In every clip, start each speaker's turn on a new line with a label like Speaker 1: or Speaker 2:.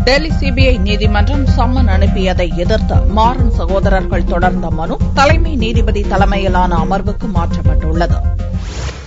Speaker 1: Delhi CBI நீதிமன்றம் summon அனுப்பியதை எதிர்த்து மாறன் சகோதரர்கள் தொடர்ந்த மனு தலைமை நீதிபதி தலைமையிலான அமர்வுக்கு மாற்றப்பட்டுள்ளது.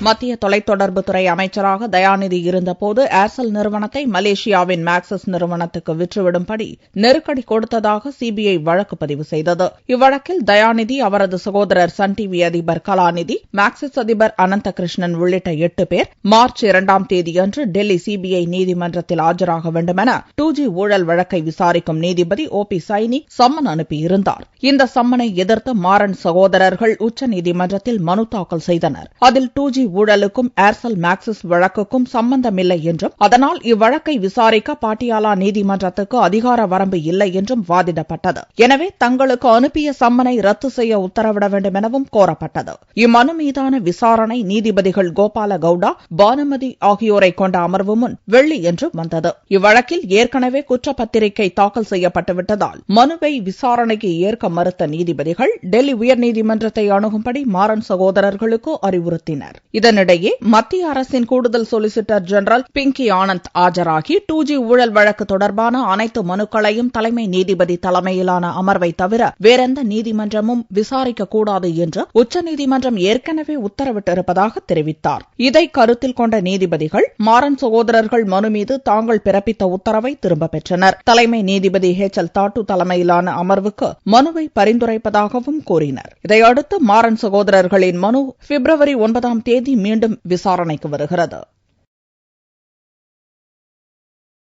Speaker 1: மத்திய தொலைத்தொடர்புத்துறை அமைச்சராக தயாநிதி இருந்தபோது ஏர்செல் நிறுவனத்தை மலேசியாவின் மேக்சிஸ் நிறுவனத்துக்கு விற்றுவிடும்படி நெருக்கடி கொடுத்ததாக சிபிஐ வழக்கு பதிவு செய்தது. இவ்வழக்கில் தயாநிதி, அவரது சகோதரர் சன் டிவி அதிபர் கலாநிதி, மேக்சிஸ் அதிபர் அனந்த கிருஷ்ணன் உள்ளிட்ட 8 பேர் மார்ச் 2ஆம் தேதியன்று டெல்லி சிபிஐ நீதிமன்றத்தில் ஆஜராக வேண்டுமென 2G ஊழல் வழக்கை விசாரிக்கும் நீதிபதி OP சைனி சம்மன் அனுப்பியிருந்தார். இந்த சம்மனை எதிர்த்து மாறன் சகோதரர்கள் உச்சநீதிமன்றத்தில் மனு தாக்கல் செய்தனர். அதில் 2G ஊழலுக்கும் ஏர்செல் மேக்சிஸ் வழக்குக்கும் சம்பந்தமில்லை என்றும், அதனால் இவ்வழக்கை விசாரிக்க பாட்டியாலா நீதிமன்றத்துக்கு அதிகார வரம்பு இல்லை என்றும் வாதிடப்பட்டது. எனவே தங்களுக்கு அனுப்பிய சம்மனை ரத்து செய்ய உத்தரவிட வேண்டும் எனவும் கோரப்பட்டது. இம்மனு மீதான விசாரணை நீதிபதிகள் கோபால கவுடா, பானுமதி ஆகியோரை கொண்ட அமர்வு முன் வெள்ளியன்று வந்தது. இவ்வழக்கில் ஏற்கனவே குற்றப்பத்திரிகை தாக்கல் செய்யப்பட்டுவிட்டதால் மனுவை விசாரணைக்கு ஏற்க மறுத்த நீதிபதிகள் டெல்லி உயர்நீதிமன்றத்தை அணுகும்படி மாறன் சகோதரர்களுக்கு அறிவுறுத்தினர். இதனிடையே மத்திய அரசின் கூடுதல் சொலிசிட்டர் ஜெனரல் பிங்கி ஆனந்த் ஆஜராகி 2G ஊழல் வழக்கு தொடர்பான அனைத்து மனுக்களையும் தலைமை நீதிபதி தலைமையிலான அமர்வை தவிர வேறெந்த நீதிமன்றமும் விசாரிக்கக்கூடாது என்று உச்சநீதிமன்றம் ஏற்கனவே உத்தரவிட்டிருப்பதாக தெரிவித்தார். இதை கருத்தில் கொண்ட நீதிபதிகள் மாறன் சகோதரர்கள் மனு மீது தாங்கள் பிறப்பித்த உத்தரவை திரும்பப் பெற்றனர். தலைமை நீதிபதி HL தாட்டு தலைமையிலான அமர்வுக்கு மனுவை பரிந்துரைப்பதாகவும் கூறினர். இதையடுத்து மாறன் சகோதரர்களின் மனு பிப்ரவரி 9ஆம் தேதி மீண்டும் விசாரணைக்கு வருகிறது.